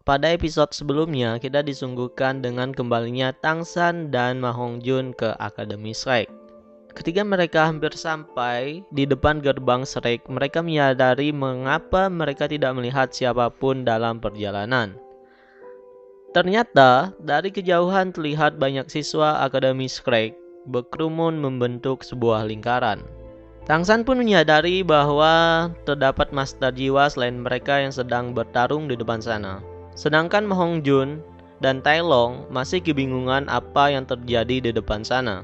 pada episode sebelumnya kita disungguhkan dengan kembalinya Tang San dan Ma Hongjun ke Akademi Shrek. Ketika mereka hampir sampai di depan gerbang Shrek, mereka menyadari mengapa mereka tidak melihat siapapun dalam perjalanan. Ternyata dari kejauhan terlihat banyak siswa Akademi Shrek berkerumun membentuk sebuah lingkaran. Tang San pun menyadari bahwa terdapat master jiwa selain mereka yang sedang bertarung di depan sana. Sedangkan Ma Hongjun dan Tai Long masih kebingungan apa yang terjadi di depan sana.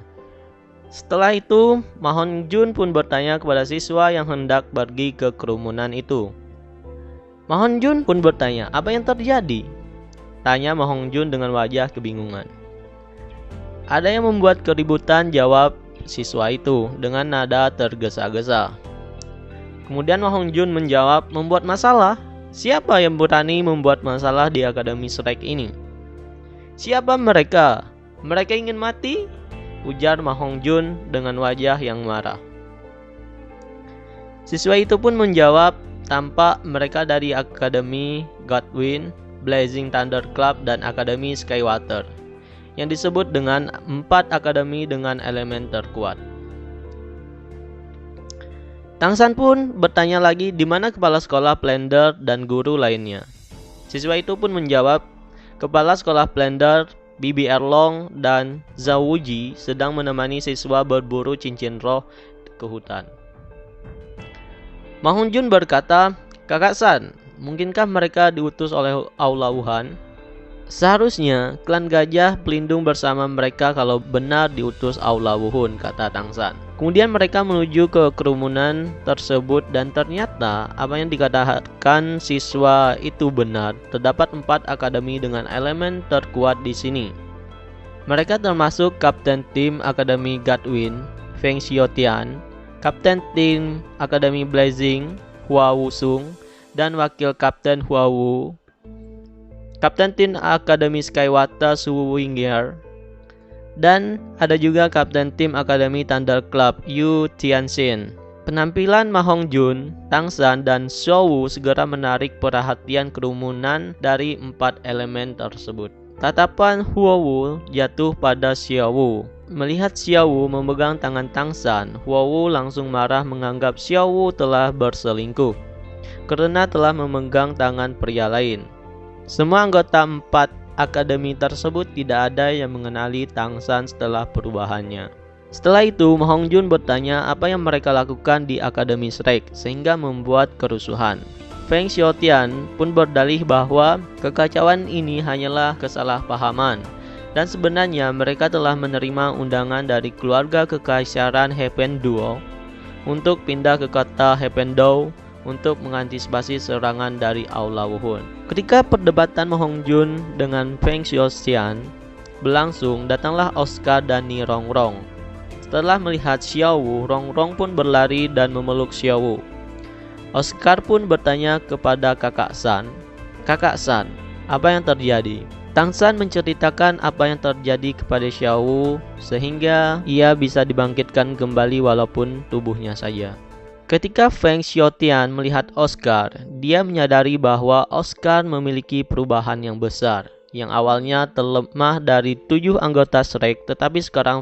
Setelah itu, Ma Hongjun pun bertanya kepada siswa yang hendak pergi ke kerumunan itu. Ma Hongjun pun bertanya, "Apa yang terjadi?" Tanya Ma Hongjun dengan wajah kebingungan. "Ada yang membuat keributan," jawab siswa itu dengan nada tergesa-gesa. Kemudian Ma Hongjun menjawab, "Membuat masalah? Siapa yang berani membuat masalah di Akademi Shrek ini?" "Siapa mereka? Mereka ingin mati?" ujar Ma Hongjun dengan wajah yang marah. Siswa itu pun menjawab, "Tampak mereka dari Akademi Godwin, Blazing Thunder Club, dan Akademi Skywater, yang disebut dengan 4 akademi dengan elemen terkuat." Tang San pun bertanya lagi di mana kepala sekolah Blender dan guru lainnya. Siswa itu pun menjawab, kepala sekolah Blender, Bibi Erlong, dan Zhao Wuji sedang menemani siswa berburu cincin roh ke hutan. Ma Hongjun berkata, "Kakak San, mungkinkah mereka diutus oleh Aula Wuhan? Seharusnya klan gajah pelindung bersama mereka kalau benar diutus Aula Wuhan," kata Tang San. Kemudian mereka menuju ke kerumunan tersebut dan ternyata apa yang dikatakan siswa itu benar. Terdapat 4 akademi dengan elemen terkuat di sini. Mereka termasuk Kapten Tim Akademi Godwin, Feng Xiaotian, Kapten Tim Akademi Blazing, Hua Wusung, dan Wakil Kapten Hua Wu, Kapten Tim Akademi Skywater Su Wingyer, dan ada juga Kapten Tim Akademi Thunder Club Yu Tianxin. Penampilan Ma Hongjun, Tang San, dan Xiao Wu segera menarik perhatian kerumunan dari 4 elemen tersebut. Tatapan Hua Wu jatuh pada Xiao Wu. Melihat Xiao Wu memegang tangan Tang San, Hua Wu langsung marah menganggap Xiao Wu telah berselingkuh karena telah memegang tangan pria lain. Semua anggota 4 akademi tersebut tidak ada yang mengenali Tang San setelah perubahannya. Setelah itu, Ma Hongjun bertanya apa yang mereka lakukan di Akademi Shrek sehingga membuat kerusuhan. Feng Xiaotian pun berdalih bahwa kekacauan ini hanyalah kesalahpahaman dan sebenarnya mereka telah menerima undangan dari keluarga kekaisaran Hependuo untuk pindah ke kota Hependou untuk mengantisipasi serangan dari Aula Wuhan. Ketika perdebatan Ma Hongjun dengan Feng Xiaotian berlangsung, datanglah Oscar dan Ni Rongrong. Setelah melihat Xiao Wu, Rongrong pun berlari dan memeluk Xiao Wu. Oscar pun bertanya kepada Kakak San, "Kakak San, apa yang terjadi?" Tang San menceritakan apa yang terjadi kepada Xiao Wu sehingga ia bisa dibangkitkan kembali walaupun tubuhnya saja. Ketika Feng Xiaotian melihat Oscar, dia menyadari bahwa Oscar memiliki perubahan yang besar. Yang awalnya terlemah dari 7 anggota Shrek, tetapi sekarang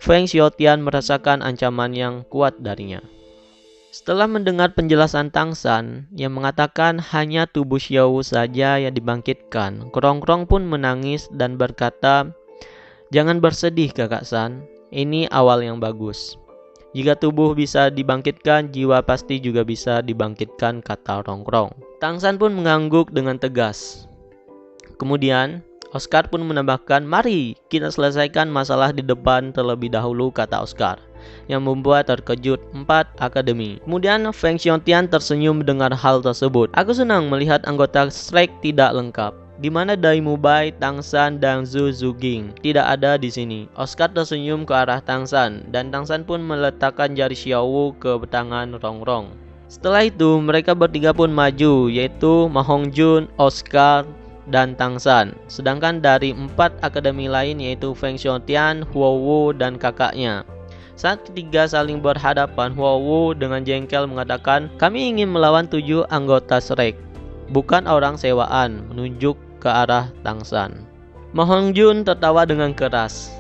Feng Xiaotian merasakan ancaman yang kuat darinya. Setelah mendengar penjelasan Tang San yang mengatakan hanya tubuh Xiao Wu saja yang dibangkitkan, Rongrong pun menangis dan berkata, "Jangan bersedih Kakak San, ini awal yang bagus. Jika tubuh bisa dibangkitkan, jiwa pasti juga bisa dibangkitkan," kata Rongrong. Tang San pun mengangguk dengan tegas. Kemudian Oscar pun menambahkan, "Mari kita selesaikan masalah di depan terlebih dahulu," kata Oscar, yang membuat terkejut 4 akademi. Kemudian Feng Xiaotian tersenyum mendengar hal tersebut. "Aku senang melihat anggota Shrek tidak lengkap. Di mana Dai Mubai, Tang San, dan Zhu Zuging tidak ada di sini." Oscar tersenyum ke arah Tang San, dan Tang San pun meletakkan jari Xiao Wu ke tangan Rongrong. Setelah itu, mereka bertiga pun maju, yaitu Ma Hongjun, Oscar, dan Tang San. Sedangkan dari 4 akademi lain yaitu Feng Xiaotian, Hua Wu, dan kakaknya. Saat ketiga saling berhadapan, Hua Wu dengan jengkel mengatakan, "Kami ingin melawan 7 anggota Shrek. bukan orang sewaan, menunjuk ke arah Tang San. Ma Hongjun tertawa dengan keras.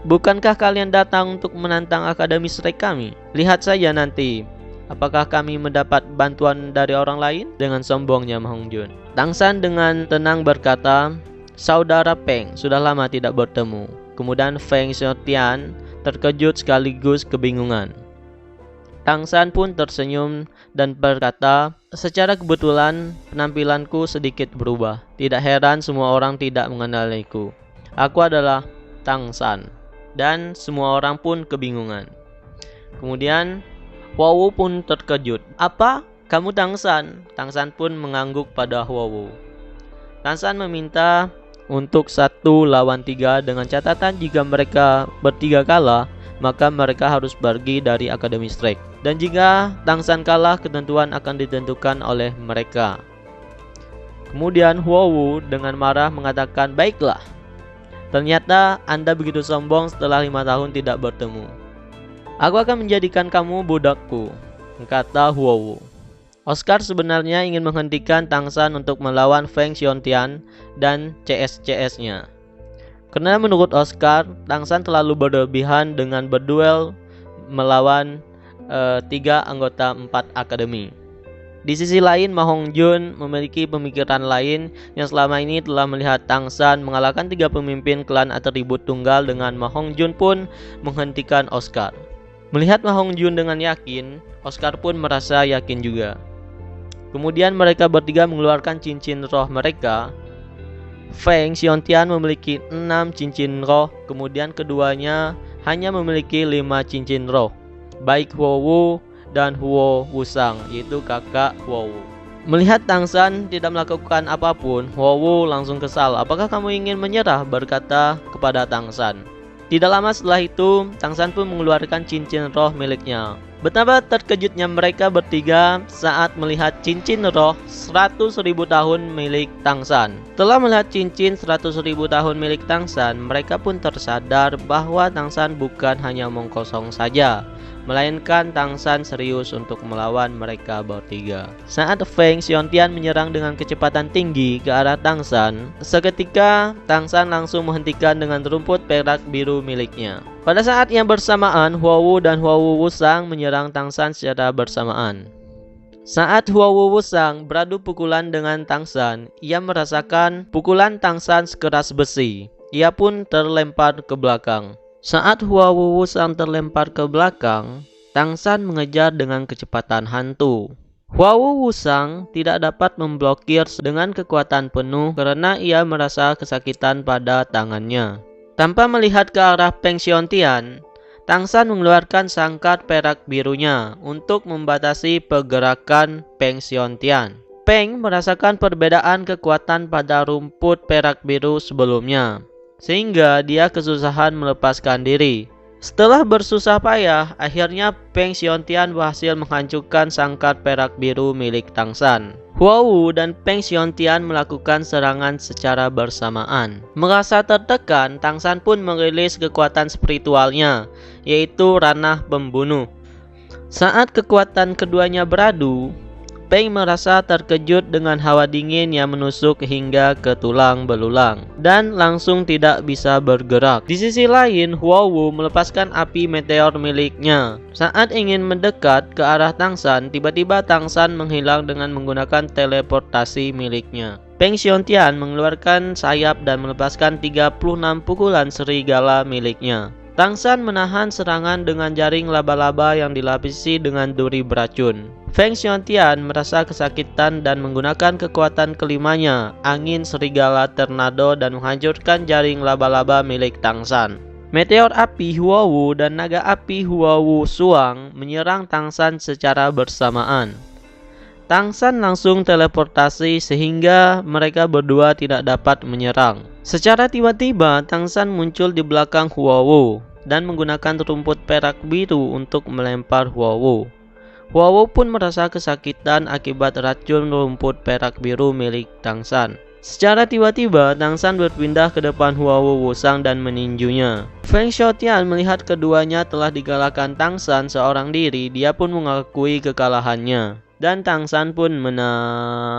Bukankah kalian datang untuk menantang Akademi Strike kami? Lihat saja nanti, apakah kami mendapat bantuan dari orang lain? Dengan sombongnya Ma Hongjun. Tang San dengan tenang berkata, Saudara Peng, sudah lama tidak bertemu. Kemudian Feng Xiaotian terkejut sekaligus kebingungan. Tang San pun tersenyum dan berkata, secara kebetulan penampilanku sedikit berubah. Tidak heran semua orang tidak mengenaliku. Aku adalah Tang San. Dan semua orang pun kebingungan. Kemudian Hua Wu pun terkejut. Apa? Kamu Tang San? Tang San pun mengangguk pada Hua Wu. Tang San meminta untuk 1 lawan 3 dengan catatan jika mereka bertiga kalah, maka mereka harus pergi dari Akademi Strike. Dan jika Tang San kalah, ketentuan akan ditentukan oleh mereka. Kemudian Hua Wu dengan marah mengatakan, baiklah. Ternyata Anda begitu sombong setelah 5 tahun tidak bertemu. Aku akan menjadikan kamu budakku, kata Hua Wu. Oscar sebenarnya ingin menghentikan Tang San untuk melawan Feng Xiaotian dan CS-CS-nya. Karena menurut Oscar, Tang San terlalu berlebihan dengan berduel melawan 3 anggota 4 akademi. Di sisi lain, Ma Hongjun memiliki pemikiran lain yang selama ini telah melihat Tang San mengalahkan 3 pemimpin klan atribut tunggal dengan Ma Hongjun pun menghentikan Oscar. Melihat Ma Hongjun dengan yakin, Oscar pun merasa yakin juga. Kemudian mereka bertiga mengeluarkan cincin roh mereka. Feng Xiaotian memiliki 6 cincin roh, kemudian keduanya hanya memiliki 5 cincin roh. Baik Hua Wu dan Hua Wusang, yaitu kakak Hua Wu. Melihat Tang San tidak melakukan apapun, Hua Wu langsung kesal. Apakah kamu ingin menyerah? Berkata kepada Tang San. Tidak lama setelah itu, Tang San pun mengeluarkan cincin roh miliknya. Betapa terkejutnya mereka bertiga saat melihat cincin roh 100.000 tahun milik Tang San. Setelah melihat cincin 100.000 tahun milik Tang San, mereka pun tersadar bahwa Tang San bukan hanya omong kosong saja, melainkan Tang San serius untuk melawan mereka bertiga. Saat Feng Xiaotian menyerang dengan kecepatan tinggi ke arah Tang San, seketika Tang San langsung menghentikan dengan rumput perak biru miliknya. Pada saat yang bersamaan, Hua Wu dan Hua Wu Wusang menyerang Tang San secara bersamaan. Saat Hua Wu Wusang beradu pukulan dengan Tang San, ia merasakan pukulan Tang San sekeras besi. Ia pun terlempar ke belakang. Saat Hua Wu Wusang terlempar ke belakang, Tang San mengejar dengan kecepatan hantu. Hua Wu Wusang tidak dapat memblokir dengan kekuatan penuh karena ia merasa kesakitan pada tangannya. Tanpa melihat ke arah Feng Xiaotian, Tang San mengeluarkan sangkar perak birunya untuk membatasi pergerakan Feng Xiaotian. Feng merasakan perbedaan kekuatan pada rumput perak biru sebelumnya, sehingga dia kesusahan melepaskan diri. Setelah bersusah payah, akhirnya Feng Xiaotian berhasil menghancurkan sangkar perak biru milik Tang San. Hua Wu dan Feng Xiaotian melakukan serangan secara bersamaan. Merasa tertekan, Tang San pun merilis kekuatan spiritualnya, yaitu ranah pembunuh. Saat kekuatan keduanya beradu, Feng merasa terkejut dengan hawa dingin yang menusuk hingga ke tulang belulang dan langsung tidak bisa bergerak. Di sisi lain, Hua Wu melepaskan api meteor miliknya. Saat ingin mendekat ke arah Tang San, tiba-tiba Tang San menghilang dengan menggunakan teleportasi miliknya. Feng Xiaotian mengeluarkan sayap dan melepaskan 36 pukulan serigala miliknya. Tang San menahan serangan dengan jaring laba-laba yang dilapisi dengan duri beracun. Feng Xiaotian merasa kesakitan dan menggunakan kekuatan kelimanya, angin serigala tornado, dan menghancurkan jaring laba-laba milik Tang San. Meteor api Hua Wu dan naga api Hua Wu Suang menyerang Tang San secara bersamaan. Tang San langsung teleportasi sehingga mereka berdua tidak dapat menyerang. Secara tiba-tiba, Tang San muncul di belakang Hua Wu dan menggunakan rumput perak biru untuk melempar Hua Wu. Hua Wu pun merasa kesakitan akibat racun rumput perak biru milik Tang San. Secara tiba-tiba, Tang San berpindah ke depan Hua Wu Wusang dan meninjunya. Feng Xiaotian melihat keduanya telah dikalahkan Tang San seorang diri, dia pun mengakui kekalahannya. Dan Tang San pun menang.